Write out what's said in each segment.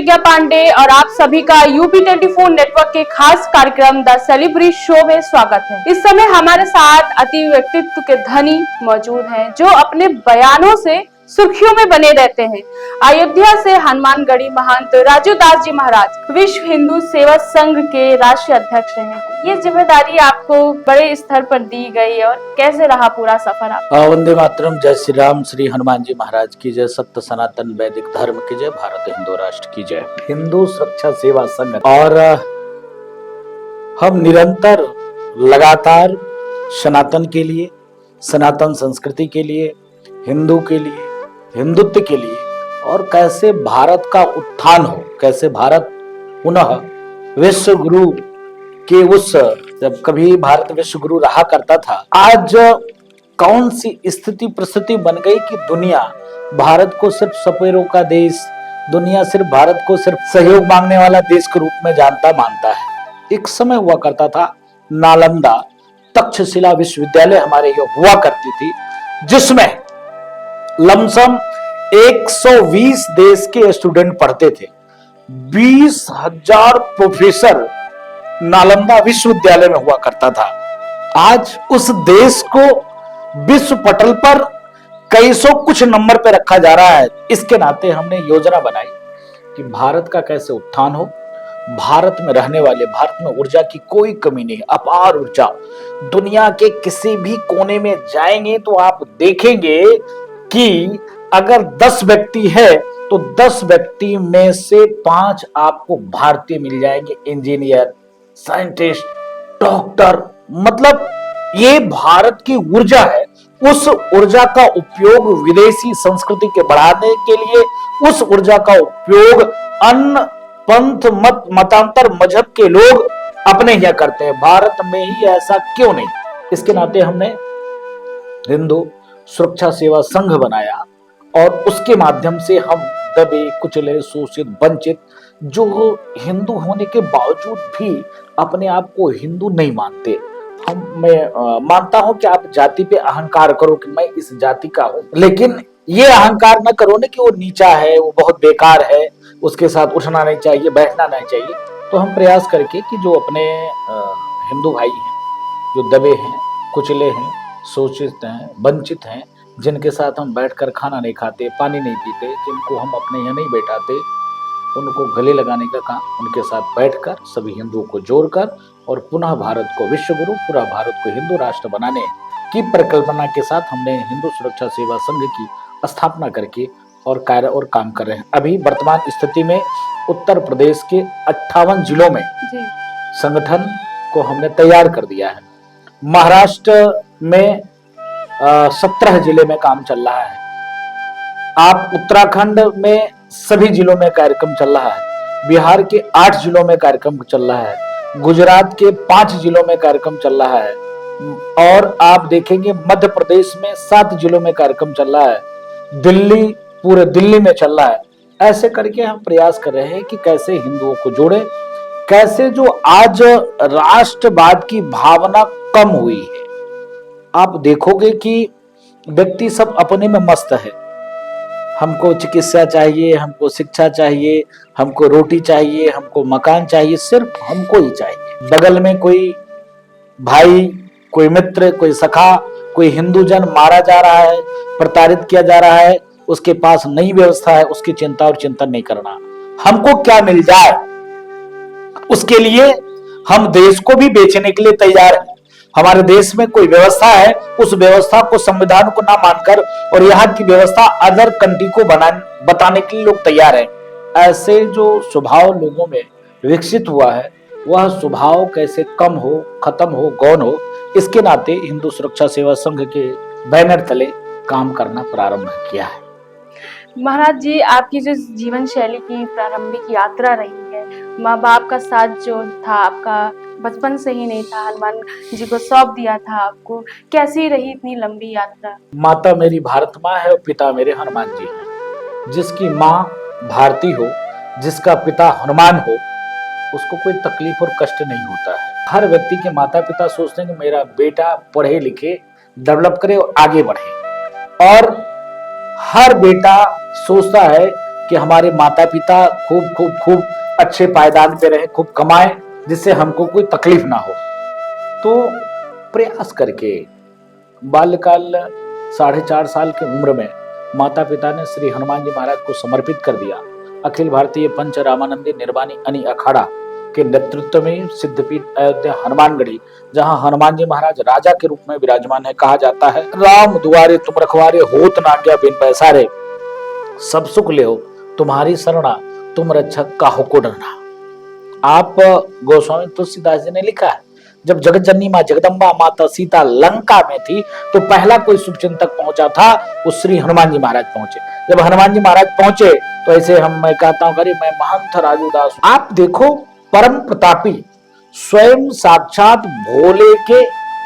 प्रतिज्ञा पांडे और आप सभी का UP24 नेटवर्क के खास कार्यक्रम द सेलिब्रिटी शो में स्वागत है। इस समय हमारे साथ अति व्यक्तित्व के धनी मौजूद हैं, जो अपने बयानों से सुर्खियों में बने रहते हैं। अयोध्या से हनुमानगढ़ी महंत राजू दास जी महाराज विश्व हिंदू सेवा संघ के राष्ट्रीय अध्यक्ष हैं। ये जिम्मेदारी आपको बड़े स्तर पर दी गई और कैसे रहा पूरा सफर आपका? वंदे मातरम, जय श्री राम, श्री हनुमान जी महाराज की जय, सत्य सनातन वैदिक धर्म की जय, भारत हिंदू राष्ट्र की जय। हिंदू सुरक्षा सेवा संघ और हम निरंतर लगातार सनातन के लिए, सनातन संस्कृति के लिए, हिंदू के लिए, हिंदुत्व के लिए और कैसे भारत का उत्थान हो, कैसे भारत पुनः विश्व गुरु के उस, जब कभी भारत विश्व गुरु रहा करता था, आज कौन सी स्थिति परिस्थिति बन गई कि दुनिया भारत को सिर्फ सपेरों का देश, दुनिया सिर्फ भारत को सिर्फ सहयोग मांगने वाला देश के रूप में जानता मानता है। एक समय हुआ करता था, नालंदा तक्षशिला विश्वविद्यालय हमारे यहाँ हुआ करती थी, जिसमें लमसम 120 देश के स्टूडेंट पढ़ते थे। 20,000 प्रोफेसर नालंदा विश्वविद्यालय में हुआ करता था। आज उस देश को विश्व पटल पर कई सौ कुछ नंबर पे रखा जा रहा है। इसके नाते हमने योजना बनाई कि भारत का कैसे उत्थान हो, भारत में रहने वाले, भारत में ऊर्जा की कोई कमी नहीं, अपार ऊर्जा। दुनिया के किसी भी कोने में जाएंगे तो आप देखेंगे कि अगर 10 व्यक्ति है तो 10 व्यक्ति में से 5 आपको भारतीय मिल जाएंगे, इंजीनियर, साइंटिस्ट, डॉक्टर। मतलब ये भारत की ऊर्जा है। उस ऊर्जा का उपयोग विदेशी संस्कृति के बढ़ाने के लिए, उस ऊर्जा का उपयोग अन्य पंथ मत मतांतर मजहब के लोग अपने यहाँ करते हैं। भारत में ही ऐसा क्यों नहीं? इसके नाते हमने हिंदू सुरक्षा सेवा संघ बनाया और उसके माध्यम से हम दबे, कुचले, शोषित, वंचित, जो हिंदू होने के बावजूद भी अपने आप को हिंदू नहीं मानते। मैं मानता हूं कि आप जाति पे अहंकार करो कि मैं इस जाति का हूं, लेकिन ये अहंकार न करो ना कि वो नीचा है, वो बहुत बेकार है, उसके साथ उठना नहीं चाहिए, बैठना नहीं चाहिए। तो हम प्रयास करके कि जो अपने हिंदू भाई हैं, जो दबे हैं, कुचले हैं, शोषित हैं, वंचित हैं, जिनके साथ हम बैठकर खाना नहीं खाते, पानी नहीं पीते, जिनको हम अपने यहाँ नहीं बैठाते, उनको गले लगाने का काम, उनके साथ बैठकर सभी हिंदुओं को जोड़कर और पुनः भारत को विश्व गुरु, पूरा भारत को हिंदू राष्ट्र बनाने की परिकल्पना के साथ हमने हिंदू सुरक्षा सेवा संघ की स्थापना करके और कार्य और काम कर रहे हैं। अभी वर्तमान स्थिति में उत्तर प्रदेश के 58 जिलों में संगठन को हमने तैयार कर दिया है। महाराष्ट्र में 17 जिले में काम चल रहा है। आप उत्तराखंड में सभी जिलों में कार्यक्रम चल रहा है। बिहार के 8 जिलों में कार्यक्रम चल रहा है। गुजरात के 5 जिलों में कार्यक्रम चल रहा है और आप देखेंगे मध्य प्रदेश में 7 जिलों में कार्यक्रम चल रहा है। दिल्ली, पूरे दिल्ली में चल रहा है। ऐसे करके हम प्रयास कर रहे हैं कि कैसे हिंदुओं को जोड़े, कैसे जो आज राष्ट्रवाद की भावना कम हुई है। आप देखोगे कि व्यक्ति सब अपने में मस्त है। हमको चिकित्सा चाहिए, हमको शिक्षा चाहिए, हमको रोटी चाहिए, हमको मकान चाहिए, सिर्फ हमको ही चाहिए। बगल में कोई भाई, कोई मित्र, कोई सखा, कोई हिंदू जन मारा जा रहा है, प्रताड़ित किया जा रहा है, उसके पास नई व्यवस्था है, उसकी चिंता और चिंतन नहीं करना। हमको क्या मिल जाए, उसके लिए हम देश को भी बेचने के लिए तैयार हैं। हमारे देश में कोई व्यवस्था है, उस व्यवस्था को, संविधान को ना मानकर और यहाँ की व्यवस्था अदर कंट्री को बताने के लिए लोग तैयार हैं। ऐसे जो स्वभाव लोगों में विकसित हुआ है, वह स्वभाव कैसे कम हो, खत्म हो, गौण हो, इसके नाते हिंदू सुरक्षा सेवा संघ के बैनर तले काम करना प्रारंभ किया है। महाराज जी, आपकी जो जीवन शैली की प्रारंभिक यात्रा रही है, माँ बाप का साथ जो था आपका बचपन से ही नहीं था, हनुमान जी को सौंप दिया था आपको, कैसी रही इतनी लंबी यात्रा? माता मेरी भारत माँ है और पिता मेरे हनुमान जी हैं। जिसकी माँ भारती हो, जिसका पिता हनुमान हो, उसको कोई तकलीफ और कष्ट नहीं होता है। हर व्यक्ति के माता पिता सोचते हैं कि मेरा बेटा पढ़े लिखे, डेवलप करे और आगे बढ़े, और हर बेटा सोचता है कि हमारे माता पिता खूब खूब खूब अच्छे पायदान पे रहे, खूब कमाए, जिससे हमको कोई तकलीफ ना हो। तो प्रयास करके बाल्यकाल 4.5 साल की उम्र में माता पिता ने श्री हनुमान जी महाराज को समर्पित कर दिया। अखिल भारतीय पंच रामानंदी निर्वाणी अनि अखाड़ा के नेतृत्व में सिद्धपीठ अयोध्या हनुमानगढ़ी, जहां हनुमान जी महाराज राजा के रूप में विराजमान है, कहा जाता है राम दुआरे तुम रखवारे, होत ना गया बिन पैसारे, सब सुख ले हो तुम्हारी शरणा, तुम रक्षक काहू को डरना। आप गोस्वामी तुलसीदास जी ने लिखा है, जब जगत जननी माँ जगदम्बा माता सीता लंका में थी तो पहला कोई शुभचिंतक पहुंचा था, वो श्री हनुमान जी महाराज पहुंचे। जब हनुमान जी महाराज पहुंचे तो ऐसे मैं कहता हूं, अरे मैं महंत राजूदास। आप देखो, परम प्रतापी स्वयं साक्षात भोले के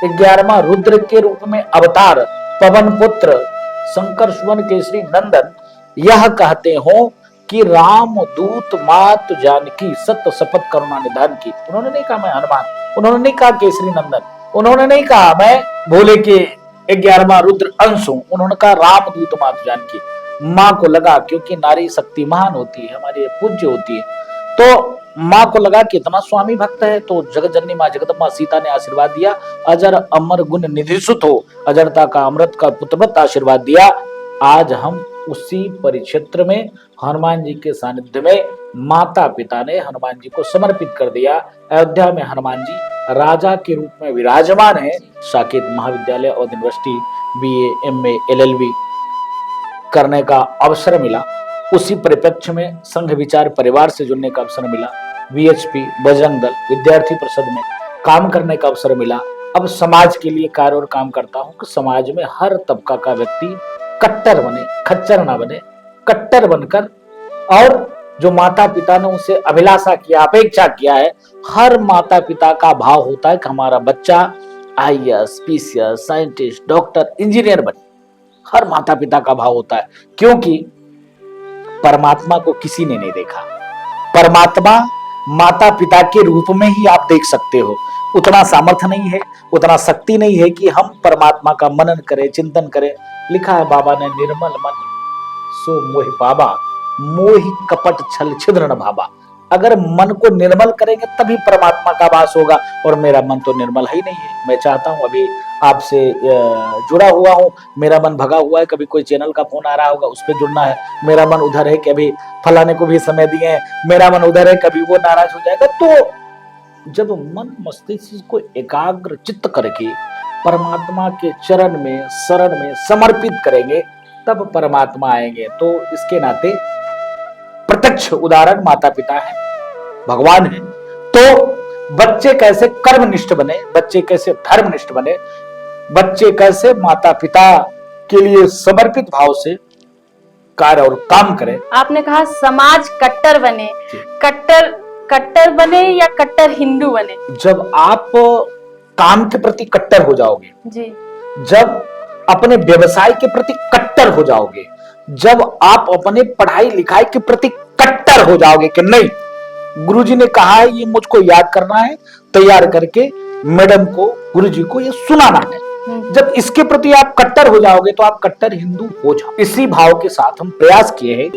11वां रुद्र के रूप में अवतार पवन पुत्र शंकर सुवन केसरी नंदन यह कहते हो कि राम दूत मात जानकी सत्य शपथ करुणा निधान की। उन्होंने नहीं कहा मैं हनुमान, उन्होंने नहीं कहा केसरी नंदन, उन्होंने नहीं कहा मैं भोले के 11वां रुद्र अंश हूं, उन्होंने कहा राम दूत मात जानकी। माँ को लगा, क्योंकि नारी शक्ति महान होती है, हमारी पूज्य होती है, तो माँ को लगा कि इतना स्वामी भक्त है, तो जगत जननी माँ जगदम्बा सीता ने आशीर्वाद दिया, अजर अमर गुण निधि सुत हो, अजरता का अमृत का पुत्रवत आशीर्वाद दिया। आज हम उसी परिक्षेत्र में हनुमान जी के सानिध्य में माता पिता ने हनुमान जी को समर्पित कर दिया। अयोध्या में हनुमान जी राजा के रूप में विराजमान है। साकेत महाविद्यालय और यूनिवर्सिटी BA MA LLB करने का अवसर मिला। उसी परिप्रेक्ष्य में संघ विचार परिवार से जुड़ने का अवसर मिला। VHP बजरंग दल विद्यार्थी परिषद में काम करने का अवसर मिला। अब समाज के लिए कार्य और काम करता हूं कि समाज में हर तबका का व्यक्ति कट्टर बने, खच्चर ना बने, कट्टर बनकर, और जो माता पिता ने उसे अभिलाषा किया, अपेक्षा किया है, हर माता पिता का भाव होता है कि हमारा बच्चा IAS PCS scientist doctor engineer बने। हर माता पिता का भाव होता है, क्योंकि परमात्मा को किसी ने नहीं देखा। परमात्मा माता पिता के रूप में ही आप देख सकते हो। उतना सामर्थ्य नहीं है, उतना शक्ति नहीं है कि हम परमात्मा का मनन करें, चिंतन करें। लिखा है बाबा ने, निर्मल मन सो मोहि पाबा, मोहि कपट छल छिद्र न भाबा। अगर मन को निर्मल करेंगे तभी परमात्मा का वास होगा, और मेरा मन तो निर्मल ही नहीं है। मैं चाहता हूं, अभी आपसे जुड़ा हुआ हूं, मेरा मन भगा हुआ है, कभी कोई चैनल का फोन आ रहा होगा, उस पर जुड़ना है। मेरा मन उधर है कि अभी फलाने को भी समय दिए हैं, मेरा मन उधर है, कभी वो नाराज हो जाएगा। तो जब मन मस्तिष्क को एकाग्र चित्त करके परमात्मा के चरण में, शरण में समर्पित करेंगे, तब परमात्मा आएंगे। तो इसके नाते प्रत्यक्ष उदाहरण माता पिता है, भगवान है। तो बच्चे कैसे कर्मनिष्ठ बने, बच्चे कैसे धर्मनिष्ठ बने, बच्चे कैसे माता पिता के लिए समर्पित भाव से कार्य और काम करें। आपने कहा समाज कट्टर बने, कट्टर बने या कट्टर हिंदू बने? जब आप काम के प्रति कट्टर हो जाओगे जी, जब अपने व्यवसाय के प्रति कट्टर हो जाओगे, जब आप अपने पढ़ाई लिखाई के प्रति कट्टर हो जाओगे कि नहीं, गुरुजी ने कहा है ये मुझको याद करना है, तैयार करके मैडम को, गुरुजी को ये सुनाना है, जब इसके प्रति आप कट्टर हो जाओगे तो आप कट्टर हिंदू हो जाओ। इसी भाव के साथ हम प्रयास किए हैं।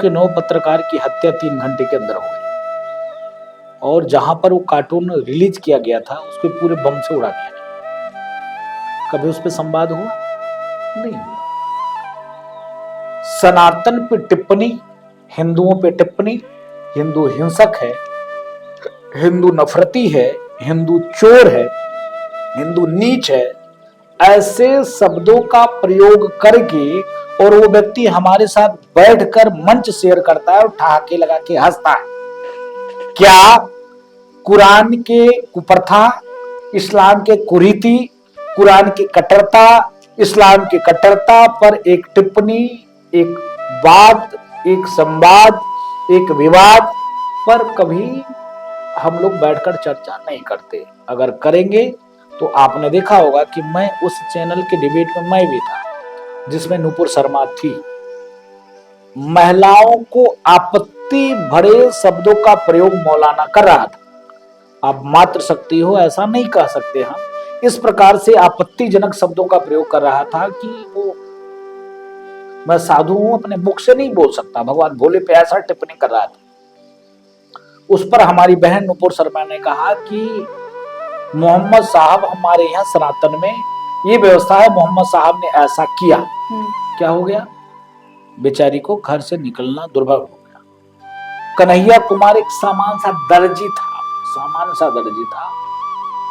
के 9 पत्रकार की हत्या 3 घंटे के अंदर हो गई, और जहां पर वो कार्टून रिलीज किया गया था उसको पूरे बम से उड़ा दिया गया। कभी उस पर संवाद हुआ? नहीं हुआ। सनातन पे टिप्पणी, हिंदुओं पे टिप्पणी, हिंदू हिंसक है, हिंदू नफरती है, हिंदू चोर है, हिंदू नीच है, ऐसे शब्दों का प्रयोग करके और वो व्यक्ति हमारे साथ बैठकर मंच शेयर करता है और ठहाके लगा के हंसता है। क्या कुरान के कुप्रथा, इस्लाम के कुरीति, कुरान की कट्टरता, इस्लाम की कट्टरता पर एक टिप्पणी, एक बात, एक संवाद, एक विवाद पर कभी हम लोग बैठकर चर्चा नहीं करते? अगर करेंगे तो आपने देखा होगा कि मैं उस चैनल के डिबेट में मैं भी था जिसमें नूपुर शर्मा थी। महिलाओं को आपत्ति भरे शब्दों का प्रयोग मौलाना कर रहा था। आप मातृशक्ति हो ऐसा नहीं कह सकते हम। इस प्रकार से आपत्तिजनक शब्दों का प्रयोग कर रहा था कि वो, मैं साधु हूं, अपने मुख से नहीं बोल सकता, भगवान भोले पे ऐसा टिप्पणी कर रहा था। उस पर हमारी बहन नूपुर शर्मा ने कहा कि मोहम्मद साहब, हमारे यहाँ सनातन में ये व्यवस्था है, मोहम्मद साहब ने ऐसा किया। क्या हो गया? बेचारी को घर से निकलना दुर्भर हो गया। कन्हैया कुमार एक सामान्य सा दर्जी था,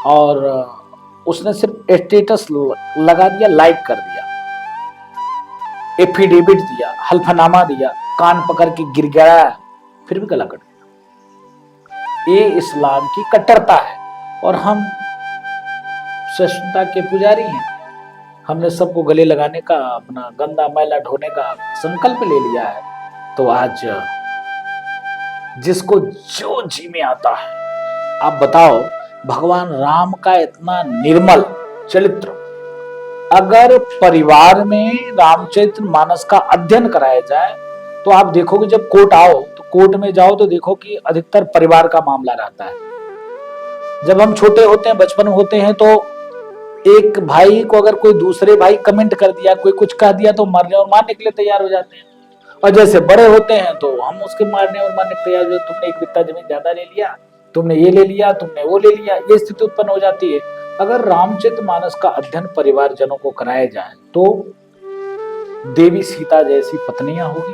और उसने सिर्फ स्टेटस लगा दिया, लाइक कर दिया, एफिडेविट दिया, हल्फनामा दिया, कान पकड़ के गिड़गिड़ाया, फिर भी गला कट गया। ये इस्लाम की कट्टरता है और हम सहिष्णुता के पुजारी हैं। हमने सबको गले लगाने का, अपना गंदा मैला ढोने का संकल्प ले लिया है। तो आज जिसको जो जी में आता है, आप बताओ, भगवान राम का इतना निर्मल चरित्र, अगर परिवार में रामचरित्र मानस का अध्ययन कराया जाए तो आप देखोगे, जब कोर्ट आओ तो कोर्ट में जाओ तो देखो कि अधिकतर परिवार का मामला रहता है। जब हम छोटे होते हैं, बचपन होते हैं, तो एक भाई को अगर कोई दूसरे भाई कमेंट कर दिया, कोई कुछ कह दिया, तो मरने और मारने के लिए तैयार हो जाते हैं। और जैसे बड़े होते हैं तो हम उसके मारने और मारने के तैयार हो जाते हैं। तुमने एक बित्ता जमीन ज्यादा ले लिया, तुमने ये ले लिया, तुमने वो ले लिया, ये स्थिति उत्पन्न हो जाती है। अगर रामचरित मानस का अध्ययन परिवार जनों को कराया जाए तो देवी सीता जैसी पत्नियां होगी,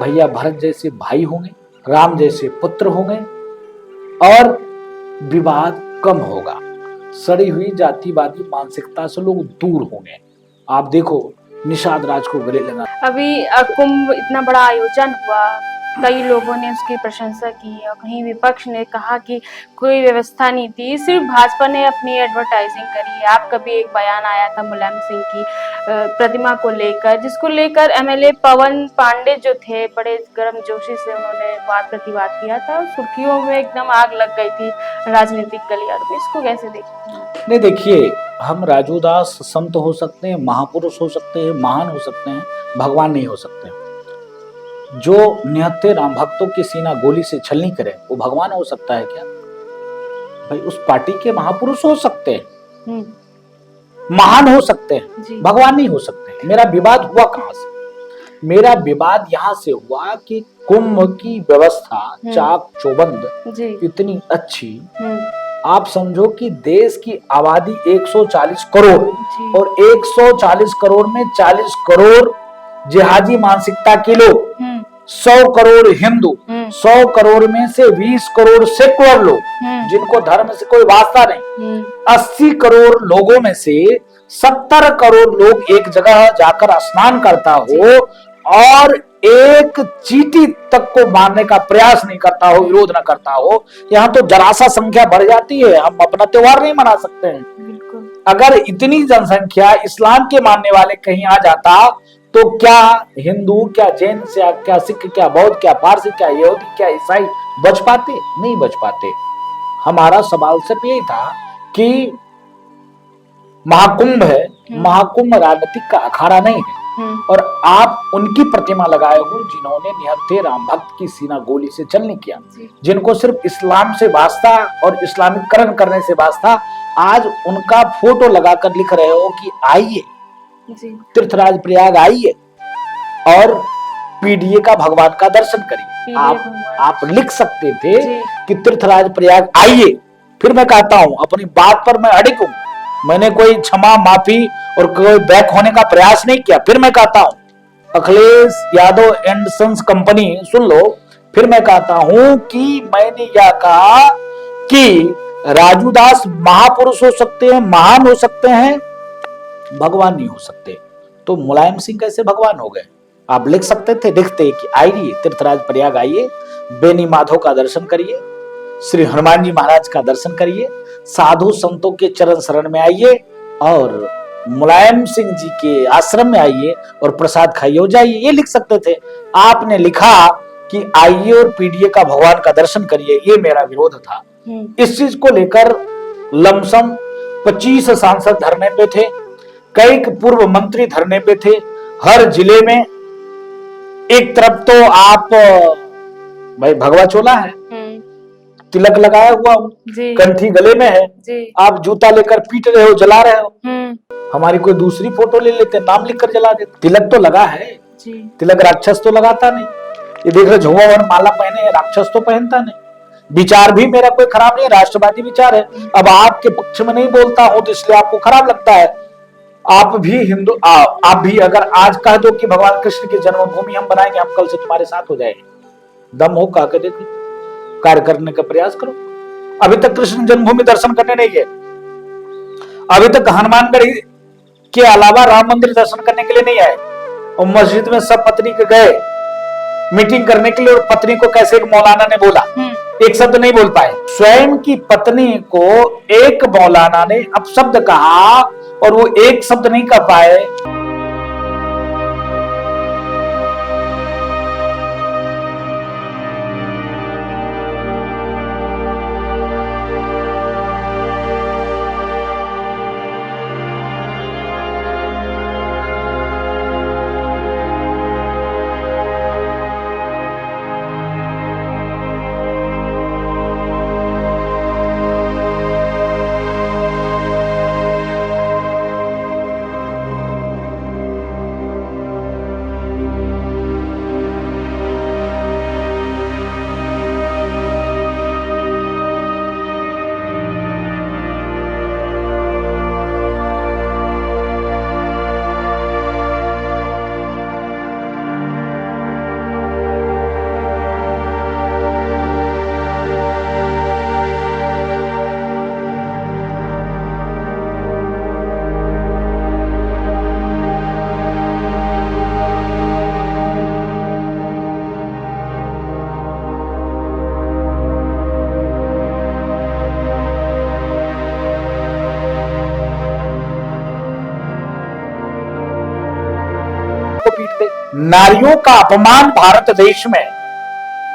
भैया भरत जैसे भाई होंगे, राम जैसे पुत्र होंगे, और विवाद कम होगा। सड़ी हुई जातिवादी मानसिकता से लोग दूर होंगे। आप देखो, निषाद राज को गले लगा। अभी कुंभ इतना बड़ा आयोजन हुआ, कई लोगों ने उसकी प्रशंसा की और कहीं विपक्ष ने कहा कि कोई व्यवस्था नहीं थी, सिर्फ भाजपा ने अपनी एडवर्टाइजिंग करी है। आपका भी एक बयान आया था मुलायम सिंह की प्रतिमा को लेकर, जिसको लेकर एमएलए पवन पांडे जो थे, बड़े गर्मजोशी से उन्होंने वाद प्रतिवाद किया था। सुर्खियों में एकदम आग लग गई थी राजनीतिक गलियारों में। इसको कैसे देखते हैं? नहीं, देखिए, हम राजू दास संत हो सकते हैं, महापुरुष हो सकते हैं, महान हो सकते हैं, भगवान नहीं हो सकते। जो निहत्थे राम भक्तों की सीना गोली से छलनी करे वो भगवान हो सकता है क्या? भाई, उस पार्टी के महापुरुष हो सकते हैं, महान हो सकते हैं, भगवान नहीं हो सकते। मेरा विवाद हुआ कहां से? मेरा विवाद यहाँ से हुआ कि कुंभ की व्यवस्था चाक चौबंद इतनी अच्छी, आप समझो कि देश की आबादी 140 करोड़ और 140 करोड़ में 40 करोड़ जिहादी मानसिकता के लोग, 100 करोड़ हिंदू, 100 करोड़ में से 20 करोड़ सेकुलर लोग जिनको धर्म से कोई वास्ता नहीं, 80 करोड़ लोगों में से 70 करोड़ लोग एक जगह जाकर स्नान करता हो और एक चींटी तक को मारने का प्रयास नहीं करता हो, विरोध न करता हो। यहाँ तो जरा सा संख्या बढ़ जाती है, हम अपना त्योहार नहीं मना सकते हैं। अगर इतनी जनसंख्या इस्लाम के मानने वाले कहीं आ जाता तो क्या हिंदू, क्या जैन, क्या सिख, क्या बौद्ध, क्या पारसी, क्या यहूदी, क्या ईसाई बच पाते? नहीं बच पाते। हमारा सवाल सिर्फ यही था कि महाकुंभ है, महाकुंभ राजनीतिक का अखाड़ा नहीं है, और आप उनकी प्रतिमा लगाए हो जिन्होंने निहत्थे राम भक्त की सीना गोली से छलनी किया, जिनको सिर्फ इस्लाम से वास्ता और इस्लामीकरण करने से वास्ता। आज उनका फोटो लगाकर लिख रहे हो कि आइए तीर्थराज प्रयाग आइए, और पीडीए का भगवान का दर्शन करिए। आप लिख सकते थे कि तीर्थराज प्रयाग आइए, फिर मैं कहता हूं अपनी बात पर मैं अडिग हूं, मैंने कोई क्षमा माफी और कोई बैक होने का प्रयास नहीं किया। फिर मैं कहता हूं Akhilesh Yadav and sons company सुन लो, फिर मैं कहता हूं कि मैंने यह कहा कि राजू दास महापुरुष हो सकते हैं, महान हो सकते हैं, भगवान नहीं हो सकते। तो मुलायम सिंह कैसे भगवान हो गए? आप लिख सकते थे, लिखते कि आइए तीर्थराज प्रयाग आइए, बेनी माधव का दर्शन करिए, श्री हनुमान जी महाराज का दर्शन करिए, साधु संतों के चरण शरण में आइए और मुलायम सिंह जी के आश्रम में आइए और प्रसाद खाइए हो जाइए। ये लिख सकते थे। आपने लिखा कि आइए और पीडीए का भगवान का दर्शन करिए। ये मेरा विरोध था। इस चीज को लेकर लमसम 25 सांसद धरने पे थे, कई पूर्व मंत्री धरने पे थे। हर जिले में एक तरफ तो आप भाई भगवा चोला है, तिलक लगाया हुआ हूँ, कंठी गले में है, आप जूता लेकर पीट रहे हो, जला रहे हो। हमारी कोई दूसरी फोटो ले लेते, नाम लिखकर जला देते। तिलक तो लगा है, तिलक राक्षस तो लगाता नहीं। ये देख रहे झुआ और माला पहने, राक्षस तो पहनता नहीं। विचार भी मेरा कोई खराब नहीं, राष्ट्रवादी विचार है। अब आपके पक्ष में नहीं बोलता हूं तो इसलिए आपको खराब लगता है। आप भी हिंदू, आप भी अगर आज कह दो कि भगवान कृष्ण की जन्मभूमि हम बनाएंगे, हम कल से तुम्हारे साथ हो जाएंगे। दम हो कह के देखो, कार्य करने का प्रयास करो। अभी तक कृष्ण जन्मभूमि दर्शन करने नहीं गए, अभी तक हनुमानगढ़ के अलावा राम मंदिर दर्शन करने के लिए नहीं आए, और मस्जिद में सब पत्नी के गए मीटिंग करने के लिए, और पत्नी को कैसे एक मौलाना ने बोला, एक शब्द नहीं बोल पाए। स्वयं की पत्नी को एक मौलाना ने अपशब्द कहा और वो एक शब्द नहीं कर पाए। नारियों का अपमान भारत देश में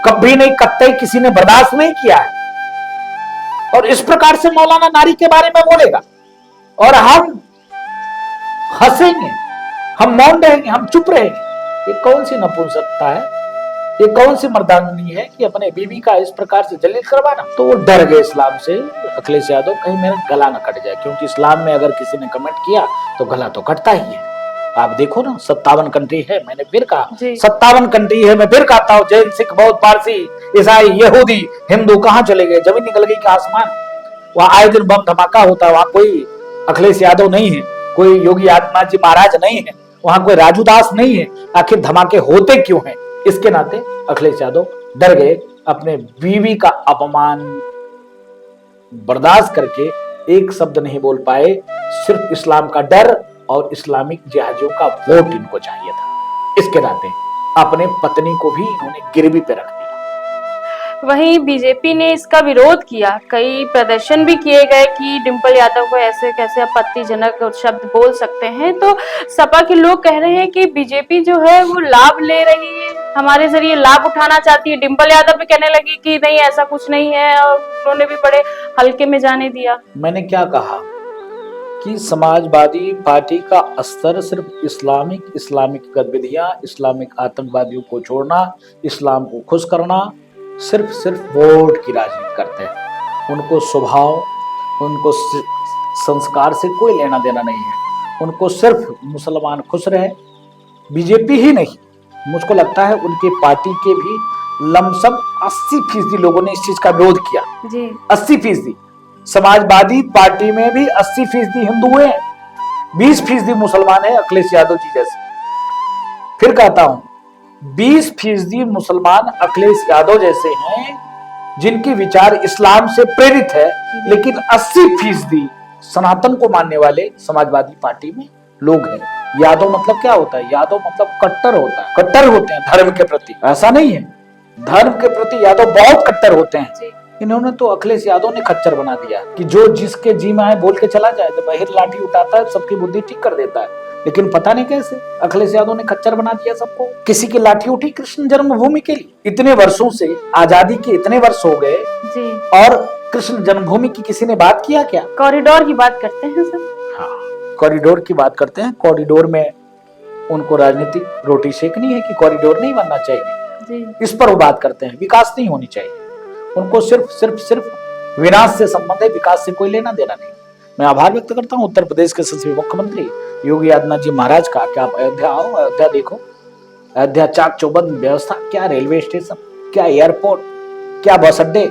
कभी नहीं, कतई किसी ने बर्दाश्त नहीं किया है। और इस प्रकार से मौलाना नारी के बारे में बोलेगा और हम हंसेंगे, हम मौन रहेंगे, हम चुप रहेंगे। ये कौन सी नपुंसकता है, ये कौन सी मर्दानगी है कि अपने बीवी का इस प्रकार से जलील करवाना। तो वो डर गए इस्लाम से, अखिलेश यादव, कहीं मेरा गला न कट जाए, क्योंकि इस्लाम में अगर किसी ने कमेंट किया तो गला तो कटता ही है। आप देखो ना, 57 कंट्री है, मैंने फिर कहा 57 कंट्री है, मैं फिर कहता हूँ जैन सिख बौद्ध पारसी ईसाई यहूदी हिंदू कहाँ चले गए, जमीन निकल गई क्या आसमान। वहां आए दिन बम धमाका होता है, वहां कोई अखिलेश यादव नहीं है, कोई योगी आदित्यनाथ जी महाराज नहीं है, वहां कोई राजू दास नहीं है। आखिर धमाके होते क्यों हैं? इसके नाते अखिलेश यादव डर गए, अपने बीवी का अपमान बर्दाश्त करके एक शब्द नहीं बोल पाए। सिर्फ इस्लाम का डर और इस्लामिक जिहादियों का वोट इनको चाहिए था। इसके नाते अपने पत्नी को भी इन्होंने गिरवी पे रख दिया। वहीं बीजेपी ने इसका विरोध किया, कई प्रदर्शन भी किए गए कि डिंपल यादव को ऐसे कैसे आपत्तिजनक शब्द बोल सकते हैं। तो सपा के लोग कह रहे हैं कि बीजेपी जो है वो लाभ ले रही है, हमारे जरिए लाभ उठाना चाहती है। डिंपल यादव भी कहने लगी कि नहीं ऐसा कुछ नहीं है, और उन्होंने भी बड़े हल्के में जाने दिया। मैंने क्या कहा कि समाजवादी पार्टी का स्तर सिर्फ इस्लामिक गतिविधियां, इस्लामिक आतंकवादियों को छोड़ना, इस्लाम को खुश करना, सिर्फ वोट की राजनीति करते हैं। उनको स्वभाव, उनको संस्कार से कोई लेना देना नहीं है। उनको सिर्फ मुसलमान खुश रहे। बीजेपी ही नहीं, मुझको लगता है उनकी पार्टी के भी लमसम 80% लोगों ने इस चीज का विरोध किया जी। 80%। समाजवादी पार्टी में भी 80% हिंदू हैं, 20% मुसलमान है, अखिलेश यादव जी जैसे। फिर कहता हूं 20% मुसलमान अखिलेश यादव जैसे हैं जिनके विचार इस्लाम से प्रेरित है, लेकिन 80% सनातन को मानने वाले समाजवादी पार्टी में लोग हैं। यादव मतलब क्या होता है? यादव मतलब कट्टर होता है, कट्टर होते हैं धर्म के प्रति। ऐसा नहीं है, धर्म के प्रति यादव बहुत कट्टर होते हैं। इन्होंने तो अखिलेश यादव ने खच्चर बना दिया कि जो जिसके जी में आए बोल के चला जाए, जब बहिर लाठी उठाता है सबकी बुद्धि ठीक कर देता है। लेकिन पता नहीं कैसे अखिलेश यादव ने खच्चर बना दिया सबको। किसी की लाठी उठी कृष्ण जन्मभूमि के लिए। इतने वर्षों से, आजादी के इतने वर्ष हो गए जी, और कृष्ण जन्मभूमि की किसी ने बात किया क्या? कॉरिडोर की बात करते हैं सर। हाँ, कॉरिडोर की बात करते हैं। कॉरिडोर में उनको राजनीतिक रोटी सेकनी है कि कॉरिडोर नहीं बनना चाहिए जी। इस पर वो बात करते हैं। विकास नहीं होनी चाहिए, उनको सिर्फ विनाश से संबंध है, विकास से कोई लेना देना नहीं। मैं आभार व्यक्त करता हूं उत्तर प्रदेश के यशस्वी मुख्यमंत्री योगी आदित्यनाथ जी महाराज का। क्या आप अयोध्या आओ, अयोध्या देखो, अयोध्या चाक चौबंद व्यवस्था, क्या रेलवे स्टेशन, क्या एयरपोर्ट, क्या बस अड्डे,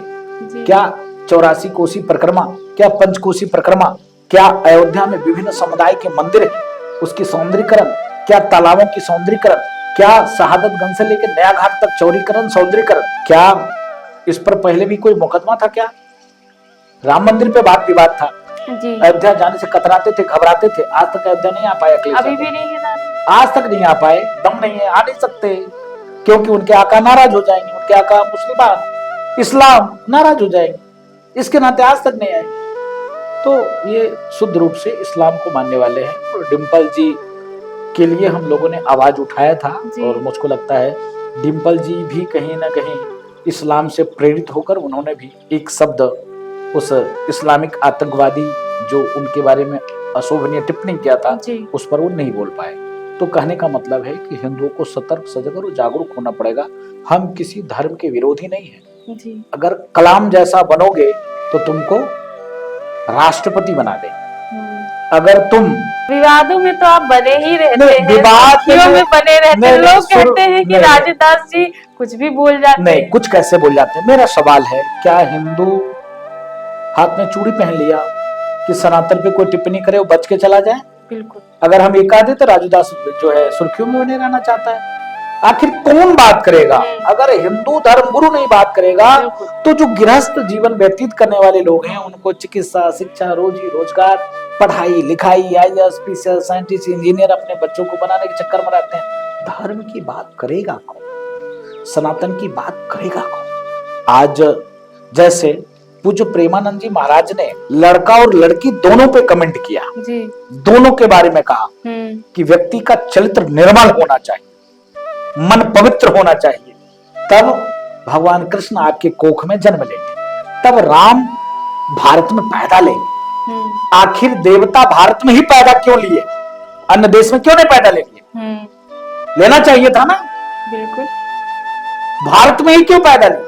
क्या 84 कोसी परिक्रमा, क्या पंचकोसी परिक्रमा, क्या अयोध्या में विभिन्न समुदाय के मंदिर है उसकी सौंदर्यीकरण, क्या तालाबों की सौंदर्यीकरण, क्या शहादतगंज से लेकर नया घाट तक चौड़ीकरण सौंदर्यीकरण। क्या इस पर पहले भी कोई मुकदमा था? क्या राम मंदिर पे बात विवाद था जी। अयोध्या जाने से कतराते थे, घबराते थे। आज तक अयोध्या नहीं आ पाए, अभी भी नहीं है, आज तक नहीं आ पाए, दम नहीं है, आ नहीं सकते क्योंकि उनके आका नाराज हो जाएंगे, उनके आका मुस्लिम इस्लाम नाराज हो जाएंगे, इसके नाते आज तक नहीं आए। तो ये शुद्ध रूप से इस्लाम को मानने वाले हैं। और डिम्पल जी के लिए हम लोगों ने आवाज उठाया था और मुझको लगता है डिम्पल जी भी कहीं ना कहीं इस्लाम से प्रेरित होकर उन्होंने भी एक शब्द उस इस्लामिक आतंकवादी जो उनके बारे में अशोभनीय टिप्पणी किया था उस पर वो नहीं बोल पाए। तो कहने का मतलब है कि हिंदुओं को सतर्क, सजग और जागरूक होना पड़ेगा। हम किसी धर्म के विरोधी नहीं है जी। अगर कलाम जैसा बनोगे तो तुमको राष्ट्रपति बना दे। अगर तुम विवादों में तो आप बने ही रहते हैं, विवाद में बने रहते हैं। लोग कहते हैं कि राजदास जी कुछ भी बोल जाते हैं। नहीं, कुछ कैसे बोल जाते हैं? मेरा सवाल है, क्या हिंदू हाथ में चूड़ी पहन लिया कि सनातन पे कोई टिप्पणी करे वो बच के चला जाए? बिल्कुल। अगर हम एक आधे तो राजदास जो है सुर्खियों में बने रहना चाहता है। आखिर कौन बात करेगा? अगर हिंदू धर्म गुरु नहीं बात करेगा तो जो गृहस्थ जीवन व्यतीत करने वाले लोग हैं उनको चिकित्सा, शिक्षा, रोजी रोजगार, पढ़ाई लिखाई, IAS, PCS, साइंटिस्ट, इंजीनियर अपने बच्चों को बनाने के चक्कर में रहते हैं। धर्म की बात करेगा कौन? सनातन की बात करेगा कौन? आज जैसे पूज्य प्रेमानंद जी महाराज ने लड़का और लड़की दोनों पे कमेंट किया जी। दोनों के बारे में कहा कि व्यक्ति का चरित्र निर्मल होना चाहिए, मन पवित्र होना चाहिए, तब भगवान कृष्ण आपके कोख में जन्म लेंगे, तब राम भारत में पैदा लेंगे। आखिर देवता भारत में ही पैदा क्यों लिए? अन्य देश में क्यों नहीं पैदा ले लिए? लेना चाहिए था ना। बिल्कुल। भारत में ही क्यों पैदा लिए?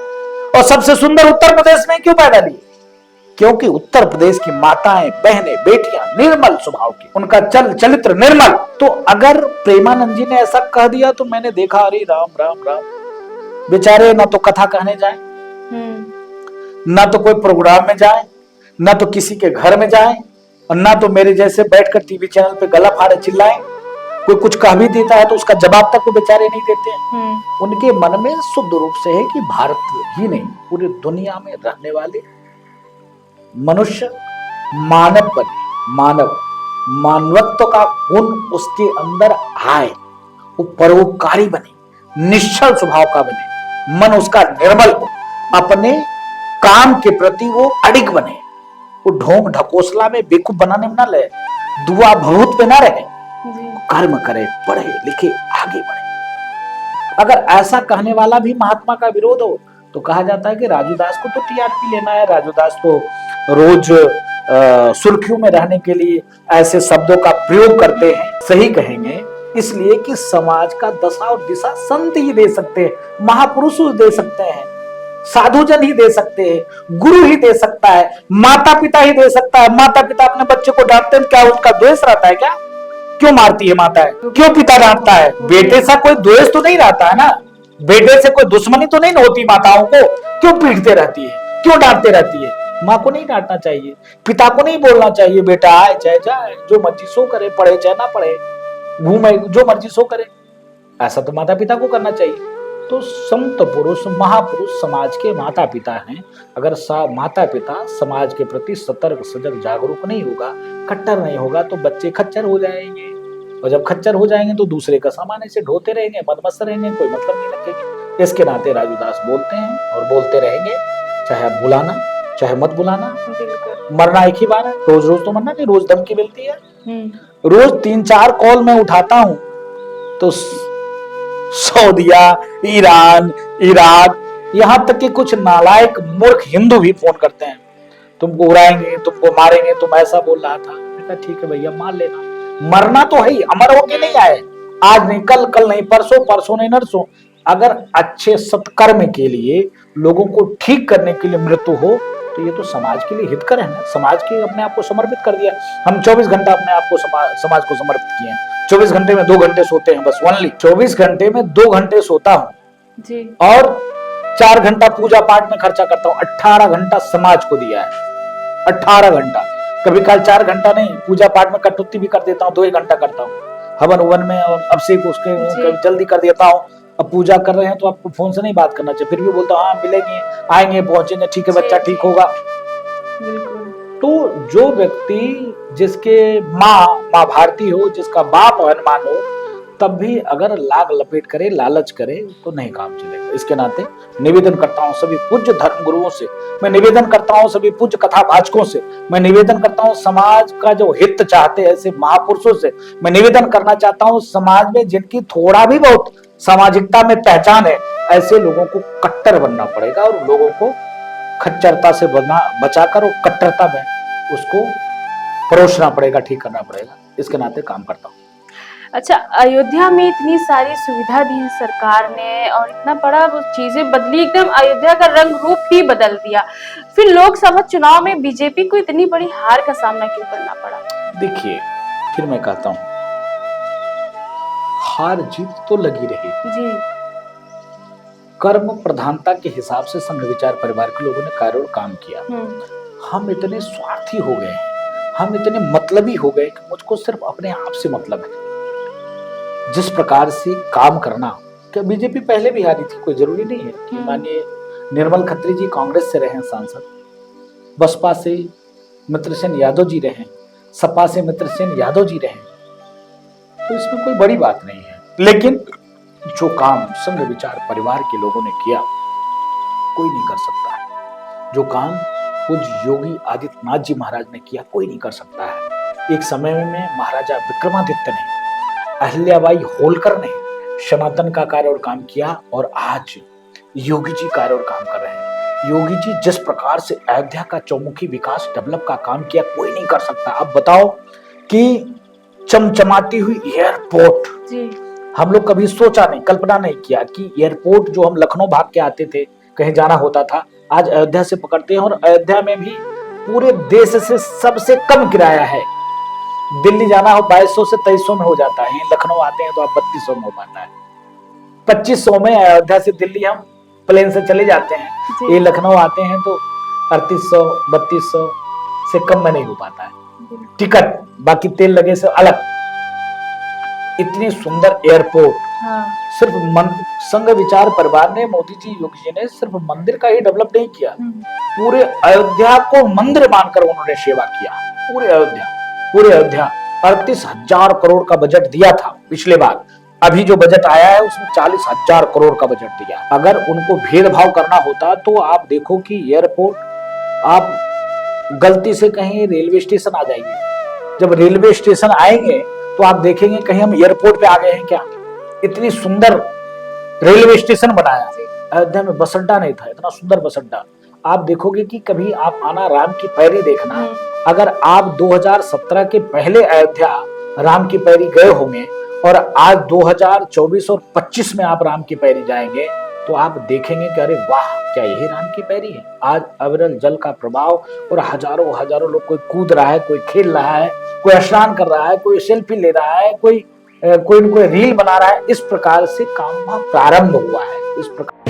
और सबसे सुंदर उत्तर प्रदेश में क्यों पैदा लिए? क्योंकि उत्तर प्रदेश की माताएं, बहनें, बेटियां निर्मल स्वभाव की, उनका चरित्र निर्मल। तो अगर प्रेमानंद जी ने ऐसा कह दिया तो मैंने देखा, अरे राम राम राम, बेचारे ना तो कथा कहने जाए, ना तो कोई प्रोग्राम में जाए, ना तो किसी के घर में जाए, और ना तो मेरे जैसे बैठकर टीवी चैनल पे गला फाड़े चिल्लाएं। कोई कुछ कह भी देता है तो उसका जवाब तक वो बेचारे नहीं देते हैं। उनके मन में शुद्ध रूप से है कि भारत ही नहीं, पूरी दुनिया में रहने वाले मनुष्य मानव बने, मानवत्व का गुण उसके अंदर आए, वो परोपकारी बने, निश्चल स्वभाव का बने, मन उसका निर्मल हो, अपने काम के प्रति वो अडिग बने, वो ढोंग ढकोसला में बेवकूफ बनाने में ना लगे, दुआ भभूत पे ना रहे, कर्म करे, पढ़े लिखे, आगे बढ़े। अगर ऐसा कहने वाला भी महात्मा का विरोध हो तो कहा जाता है कि राजूदास को तो TRP लेना है, राजूदास तो रोज सुर्खियों में रहने के लिए ऐसे शब्दों का प्रयोग करते हैं। सही कहेंगे इसलिए कि समाज का दशा और दिशा संत ही दे सकते हैं, महापुरुष दे सकते हैं, साधुजन ही दे सकते हैं, गुरु ही दे सकता है, माता पिता ही दे सकता है। माता पिता अपने बच्चे को डांटते हैं, क्या उसका द्वेष रहता है? क्यों मारती है माता है, क्यों पिता डांटता है? बेटे से कोई द्वेष तो नहीं रहता है ना, बेटे से कोई दुश्मनी तो नहीं होती माताओं को, क्यों पीटते रहती है, क्यों डांटते रहती है? माँ को नहीं डांटना चाहिए, पिता को नहीं बोलना चाहिए बेटा आए चाहे जाए, जो मर्जी सो करे, पढ़े चाहे ना पढ़े, घूमे जो मर्जी सो करे। ऐसा तो माता पिता को करना चाहिए। तो संत पुरुष महापुरुष समाज के माता पिता हैं। अगर माता पिता समाज के प्रति सतर्क सजग जागरूक नहीं होगा, कट्टर नहीं होगा, तो बच्चे खच्चर हो जाएंगे, और जब खच्चर हो जाएंगे तो दूसरे का सामान ऐसे ढोते रहेंगे, मदमस्त रहेंगे, कोई मतलब नहीं रखेंगे। इसके नाते राजूदास बोलते हैं और बोलते रहेंगे, चाहे आप बुलाना चाहे मत बुलाना, मरना एक ही बार है। रोज रोज तो मरना नहीं, रोज धमकी मिलती है। रोज 3-4 कॉल मैं उठाता हूं तो सऊदिया, ईरान, इराक, यहां तक कि कुछ नालायक मूर्ख हिंदू भी फोन करते हैं, तुमको उड़ाएंगे, तुमको मारेंगे, तुम ऐसा बोल रहा था। मैंने कहा ठीक है भैया मार लेना, मरना तो है ही, अमर होके नहीं आए, आज नहीं कल, कल नहीं परसों, परसों नहीं नरसों। अगर अच्छे सत्कर्म के लिए, लोगों को ठीक करने के लिए मृत्यु हो तो ये तो समाज के लिए हितकर है ना। समाज के अपने आप को समर्पित कर दिया। हम 24 घंटा अपने आप को समाज को समर्पित किए हैं। 24 घंटे में 2 घंटे सोते हैं बस, ओनली 24 घंटे में 2 घंटे सोता हूँ जी, और 4 घंटा पूजा पाठ में खर्चा करता हूँ। 18 घंटा समाज को दिया है, 18 घंटा। कभी कल 4 घंटा नहीं, पूजा पाठ में कटौती भी कर देता हूँ, 2 घंटा करता हूँ हवन उवन में, और अभिषेक उसके जल्दी कर देता हूँ। अब पूजा कर रहे हैं तो आपको फोन से नहीं बात करना चाहिए, फिर भी बोलता हूँ हाँ मिलेंगे, आएंगे, पहुंचेंगे, ठीक है बच्चा ठीक होगा। तो जो व्यक्ति, जिसके माँ भारती हो, जिसका बाप हनुमान हो, तब भी अगर लाग लपेट करे, लालच करे तो नहीं काम चलेगा। इसके नाते निवेदन करता हूँ सभी पूज्य धर्म गुरुओं से, मैं निवेदन करता हूँ सभी पूज्य कथावाचकों से, मैं निवेदन करता हूँ समाज का जो हित चाहते हैं ऐसे महापुरुषों से, मैं निवेदन करना चाहता हूँ समाज में जिनकी थोड़ा भी बहुत सामाजिकता में पहचान है, ऐसे लोगों को कट्टर बनना पड़ेगा और लोगों को खच्चरता से बचाकर और कट्टरता में उसको परोसना पड़ेगा, ठीक करना पड़ेगा। इसके नाते काम करता हूँ। अच्छा, अयोध्या में इतनी सारी सुविधा दी सरकार ने और इतना बड़ा वो चीजें बदली, एकदम अयोध्या का रंग रूप ही बदल दिया, फिर लोकसभा चुनाव में बीजेपी को इतनी बड़ी हार का सामना क्यों करना पड़ा? देखिए, फिर मैं कहता हूँ हार जीत तो लगी रही जी। कर्म प्रधानता के हिसाब से संघ विचार परिवार के लोगों ने कार्य और काम किया। हम इतने स्वार्थी हो गए, हम इतने मतलबी हो गए कि मुझको सिर्फ अपने आप से मतलब है। जिस प्रकार से काम करना, क्या बीजेपी पहले भी हारी थी? कोई जरूरी नहीं है कि माननीय निर्मल खत्री जी कांग्रेस से रहे सांसद, बसपा से मित्रसेन यादव जी रहे, सपा से मित्रसेन यादव जी रहे, तो इसमें कोई बड़ी बात नहीं है। लेकिन जो काम संघ विचार परिवार के लोगों ने किया कोई नहीं कर सकता। जो काम पूज्य योगी आदित्यनाथ जी महाराज ने किया कोई नहीं कर सकता है। एक समय में महाराजा विक्रमादित्य ने, अहिल्याबाई होलकर ने सनातन का कार्य और काम किया, और आज योगी जी कार्य और काम कर रहे हैं। योगी जी जिस प्रकार से अयोध्या का चौमुखी विकास डेवलप का काम किया कोई नहीं कर सकता। अब बताओ कि चमचमाती हुई एयरपोर्ट, हम लोग कभी सोचा नहीं, कल्पना नहीं किया कि एयरपोर्ट जो हम लखनऊ भाग के आते थे, कहीं जाना होता था, आज अयोध्या से पकड़ते हैं, और अयोध्या में भी पूरे देश से सबसे कम किराया है। दिल्ली जाना हो 2200 से 2300 में हो जाता है, लखनऊ आते हैं तो आप 3200 में हो पाता है। 2500 में अयोध्या से दिल्ली हम प्लेन से चले जाते हैं, ये लखनऊ आते हैं तो 3800 3200 से कम में नहीं हो पाता है टिकट, बाकी तेल लगे से अलग। इतनी सुंदर एयरपोर्ट, सिर्फ संघ विचार परिवार ने, मोदी जी योगी जी ने सिर्फ मंदिर का ही डेवलप नहीं किया, पूरे अयोध्या को मंदिर मानकर उन्होंने सेवा किया। पूरे अयोध्या 38,000 करोड़ का बजट दिया था पिछले बार, अभी जो बजट आया है उसमें 40,000 करोड़ का बजट दिया। अगर उनको भेदभाव करना होता तो आप देखो कि एयरपोर्ट, आप गलती से कहीं रेलवे स्टेशन आ जाइए, जब रेलवे स्टेशन आएंगे तो आप देखेंगे कहीं हम एयरपोर्ट पे आ गए हैं क्या। इतनी सुंदर रेलवे स्टेशन बनाया। अयोध्या में बस अड्डा नहीं था, इतना सुंदर बस अड्डा। आप देखोगे कि कभी आप आना राम की पैरी देखना, अगर आप 2017 के पहले अयोध्या राम की पैरी गए होंगे और आज 2024 और 25 में आप राम की पैरी जाएंगे तो आप देखेंगे कि अरे वाह, क्या यही राम की पैरी है? आज अविरल जल का प्रभाव और हजारों हजारों लोग, कोई कूद रहा है, कोई खेल रहा है, कोई स्नान कर रहा है, कोई सेल्फी ले रहा है, कोई न कोई रील बना रहा है। इस प्रकार से काम वहां प्रारंभ हुआ है। इस प्रकार